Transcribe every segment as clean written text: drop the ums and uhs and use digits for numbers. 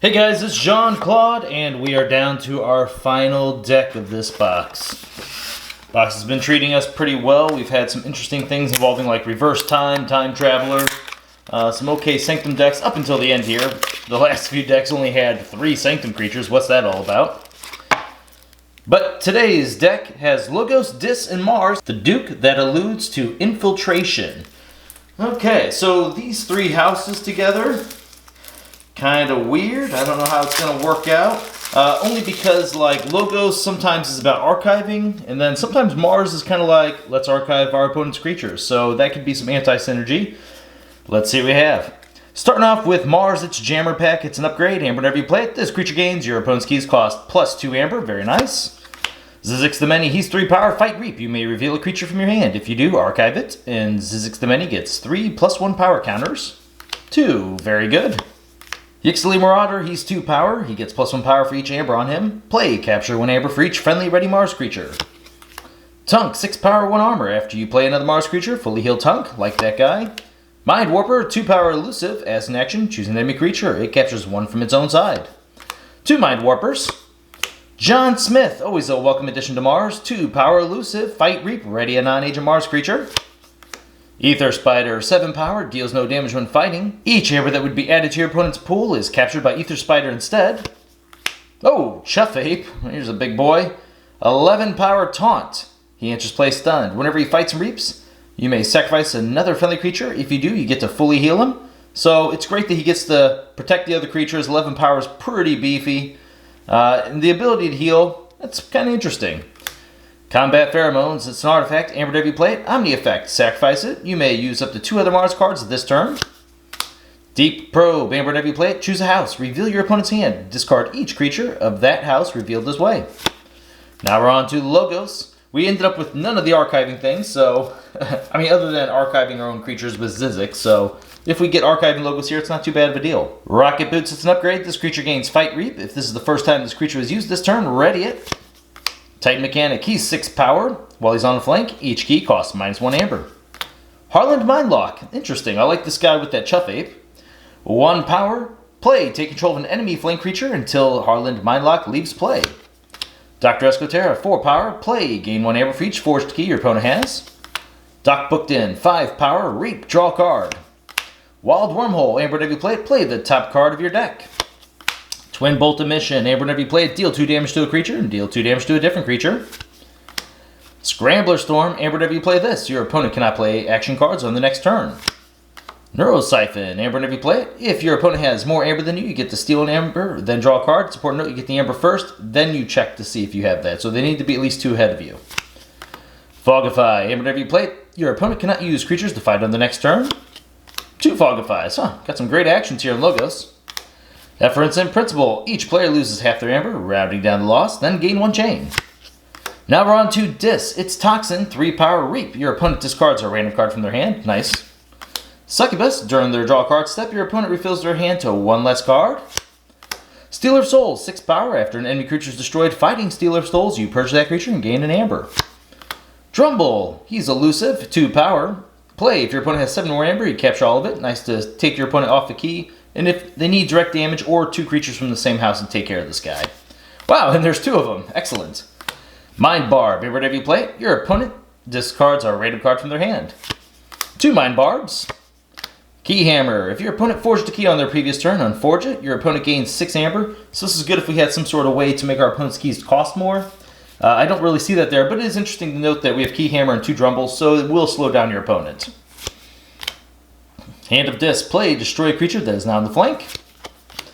Hey guys, it's John Claude, and we are down to our final deck of this box. Box has been treating us pretty well. We've had some interesting things involving like Reverse Time, Time Traveler, some okay Sanctum decks up until the end here. The last few decks only had 3 Sanctum creatures. What's that all about? But today's deck has Logos, Dis, and Mars, the Duke that alludes to Infiltration. Okay, so these 3 houses together, kind of weird. I don't know how it's going to work out. Only because like Logos sometimes is about archiving, and then sometimes Mars is kind of like, let's archive our opponent's creatures. So that could be some anti-synergy. Let's see what we have. Starting off with Mars, it's Jammer Pack. It's an upgrade. Amber, whenever you play it, this creature gains your opponent's keys cost plus 2 Amber. Very nice. Zizix the Many, he's 3 power. Fight Reap. You may reveal a creature from your hand. If you do, archive it. And Zizix the Many gets 3 plus 1 power counters. 2. Very good. Yixley Marauder, he's 2 power. He gets plus 1 power for each Amber on him. Play, capture 1 Amber for each friendly ready Mars creature. Tunk, 6 power, 1 armor. After you play another Mars creature, fully heal Tunk, like that guy. Mind Warper, 2 power elusive. As an action, choose an enemy creature. It captures 1 from its own side. 2 Mind Warpers. John Smith, always a welcome addition to Mars. 2 power elusive. Fight Reap, ready a non-agent Mars creature. Ether Spider, 7 power, deals no damage when fighting. Each Amber that would be added to your opponent's pool is captured by Ether Spider instead. Oh, Chuff Ape, here's a big boy. 11 power Taunt. He enters play stunned. Whenever he fights and reaps, you may sacrifice another friendly creature. If you do, you get to fully heal him. So it's great that he gets to protect the other creatures. 11 power is pretty beefy. And the ability to heal, that's kind of interesting. Combat Pheromones, it's an artifact. Amber, whenever you play it, Omni Effect. Sacrifice it. You may use up to 2 other Mars cards this turn. Deep Probe, Amber, whenever you play it, choose a house. Reveal your opponent's hand. Discard each creature of that house revealed this way. Now we're on to Logos. We ended up with none of the archiving things, so, I mean, other than archiving our own creatures with Zizix, so if we get archiving Logos here, it's not too bad of a deal. Rocket Boots, it's an upgrade. This creature gains Fight Reap. If this is the first time this creature was used this turn, ready it. Titan Mechanic, he's 6 power. While he's on the flank, each key costs -1 Amber. Harland Mindlock, interesting. I like this guy with that Chuff Ape. 1 power. Play, take control of an enemy flank creature until Harland Mindlock leaves play. Dr. Escotera, 4 power. Play, gain 1 Amber for each forged key your opponent has. Doc Booked In, 5 power. Reap, draw a card. Wild Wormhole, Amber, whenever you play the top card of your deck. Twin Bolt Emission, Amber, whenever you play it, deal 2 damage to a creature and deal 2 damage to a different creature. Scrambler Storm, Amber, whenever you play this, your opponent cannot play action cards on the next turn. Neurosiphon, Amber, whenever you play it, if your opponent has more Amber than you get to steal an Amber, then draw a card. It's important to note you get the Amber first, then you check to see if you have that. So they need to be at least 2 ahead of you. Fogify, Amber, whenever you play it, your opponent cannot use creatures to fight on the next turn. 2 Fogifies, got some great actions here in Logos. Efference and Principle. Each player loses half their Amber, rounding down the loss, then gain 1 chain. Now we're on to Dis. It's Toxin, 3 power Reap. Your opponent discards a random card from their hand. Nice. Succubus. During their draw card step, your opponent refills their hand to 1 less card. Stealer of Souls, 6 power. After an enemy creature is destroyed fighting Stealer of Souls, you purge that creature and gain an Amber. Drumble. He's elusive, 2 power. Play. If your opponent has 7 more Amber, you capture all of it. Nice to take your opponent off the key. And if they need direct damage or 2 creatures from the same house and take care of this guy. Wow, and there's 2 of them. Excellent. Mind Barb. Whenever you play it, your opponent discards a random card from their hand. 2 Mind Barbs. Key Hammer. If your opponent forged a key on their previous turn, unforge it. Your opponent gains 6 Amber. So this is good if we had some sort of way to make our opponent's keys cost more. I don't really see that there, but it is interesting to note that we have Key Hammer and 2 Drumbles, so it will slow down your opponent. Hand of Dis, play, destroy a creature that is now on the flank.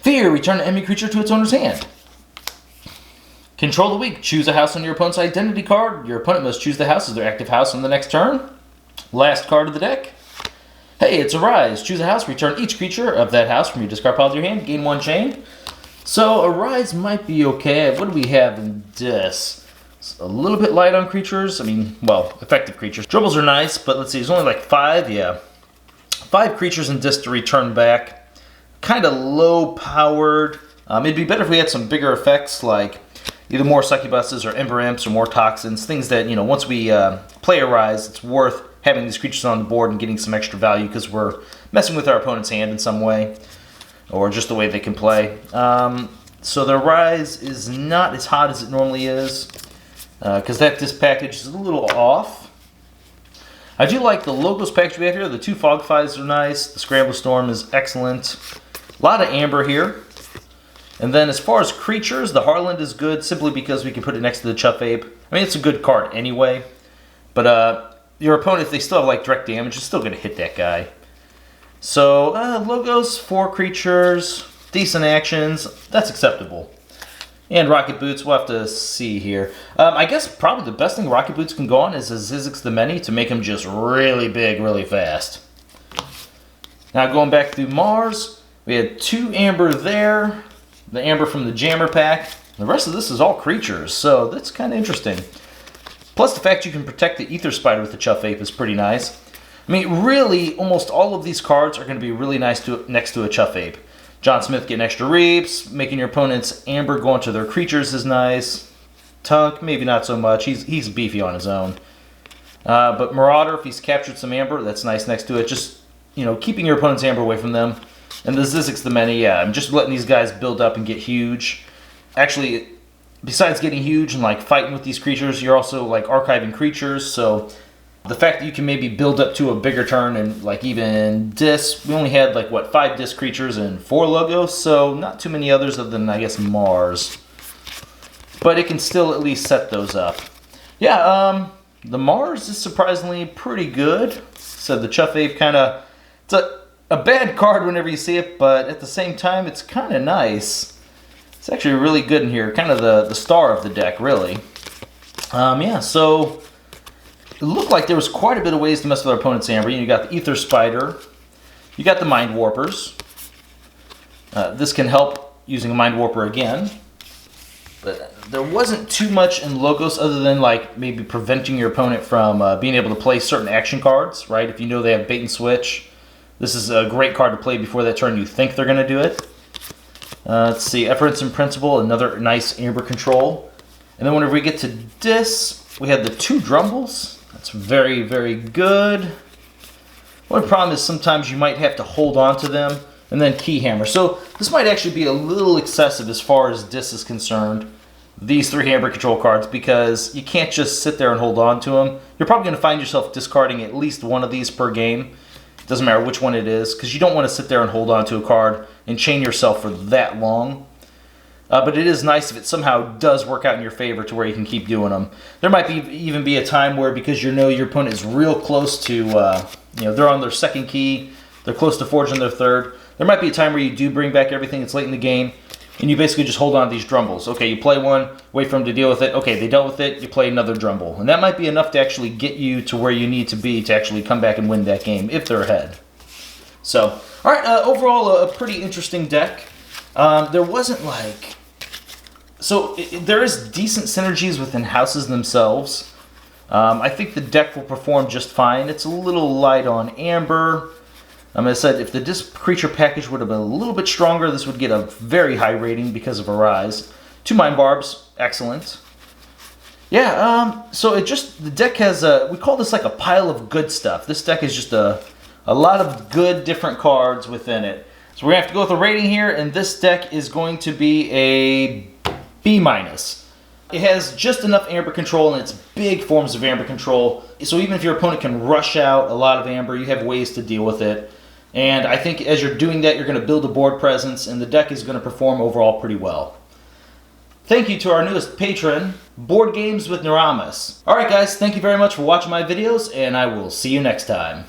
Fear, return an enemy creature to its owner's hand. Control the Weak, choose a house on your opponent's identity card. Your opponent must choose the house as their active house on the next turn. Last card of the deck. Hey, it's Arise, choose a house, return each creature of that house from your discard pile to your hand, gain 1 chain. So Arise might be okay. What do we have in Dis? It's a little bit light on creatures. I mean, well, effective creatures. Dribbles are nice, but let's see, there's only like 5, yeah. 5 creatures in Dis to return back. Kind of low powered. It'd be better if we had some bigger effects like either more Succubuses or Ember Imps or more Toxins. Things that, you know, once we play Arise, it's worth having these creatures on the board and getting some extra value because we're messing with our opponent's hand in some way. or just the way they can play. So their rise is not as hot as it normally is, because that disc package is a little off. I do like the logos package we have here. The 2 Fog Fives are nice. The Scramble Storm is excellent. A lot of amber here. And then as far as creatures, the Harland is good simply because we can put it next to the Chuff Ape. I mean, it's a good card anyway. But your opponent, if they still have like direct damage, is still going to hit that guy. So logos, 4 creatures, decent actions. That's acceptable. And Rocket Boots, we'll have to see here. I guess probably the best thing Rocket Boots can go on is a Zizix the Many to make him just really big, really fast. Now going back through Mars, we had 2 amber there. The amber from the Jammer pack. The rest of this is all creatures, so that's kind of interesting. Plus the fact you can protect the Ether Spider with the Chuff Ape is pretty nice. I mean, really, almost all of these cards are going to be really nice next to a Chuff Ape. John Smith getting extra reaps, making your opponent's amber go into their creatures is nice. Tunk, maybe not so much. He's beefy on his own. But Marauder, if he's captured some amber, that's nice next to it. Just, you know, keeping your opponent's amber away from them. And the Zizix the Many, yeah, I'm just letting these guys build up and get huge. Actually, besides getting huge and like fighting with these creatures, you're also like archiving creatures. So the fact that you can maybe build up to a bigger turn and like even disc, we only had like what, 5 disc creatures and 4 logos, so not too many others other than I guess Mars. But it can still at least set those up. Yeah, the Mars is surprisingly pretty good. So the Chuff Ape kind of, it's a bad card whenever you see it, but at the same time, it's kind of nice. It's actually really good in here. Kind of the star of the deck, really. Yeah, so it looked like there was quite a bit of ways to mess with our opponent's amber. You got the Ether Spider. You got the Mind Warpers. This can help using a Mind Warper again. But there wasn't too much in logos other than like maybe preventing your opponent from being able to play certain action cards, right? If you know they have bait and switch. This is a great card to play before that turn you think they're going to do it. Let's see, Efforts in Principle, another nice amber control. And then whenever we get to Dis, we have the 2 Drumbles. That's very, very good. One problem is sometimes you might have to hold on to them. And then Keyhammer. So this might actually be a little excessive as far as Dis is concerned. These 3 amber control cards, because you can't just sit there and hold on to them. You're probably going to find yourself discarding at least one of these per game. Doesn't matter which one it is, because you don't want to sit there and hold on to a card and chain yourself for that long. But it is nice if it somehow does work out in your favor to where you can keep doing them. There might even be a time where, because you know your opponent is real close to, you know, they're on their 2nd key, they're close to forging their 3rd. There might be a time where you do bring back everything that's late in the game, and you basically just hold on to these Drumbles. Okay, you play one, wait for them to deal with it. Okay, they dealt with it, you play another Drumble. And that might be enough to actually get you to where you need to be to actually come back and win that game, if they're ahead. So, alright, overall a pretty interesting deck. There wasn't like... So, there is decent synergies within houses themselves. I think the deck will perform just fine. It's a little light on Amber. As I said, if the disc creature package would have been a little bit stronger, this would get a very high rating because of a rise. 2 Mind Barbs, excellent. Yeah, so it just, the deck has a, we call this like a pile of good stuff. This deck is just a lot of good different cards within it. So we're going to have to go with a rating here, and this deck is going to be a B-. It has just enough amber control and its big forms of amber control. So even if your opponent can rush out a lot of amber, you have ways to deal with it. And I think as you're doing that, you're going to build a board presence, and the deck is going to perform overall pretty well. Thank you to our newest patron, Board Games with Neuramas. Alright guys, thank you very much for watching my videos, and I will see you next time.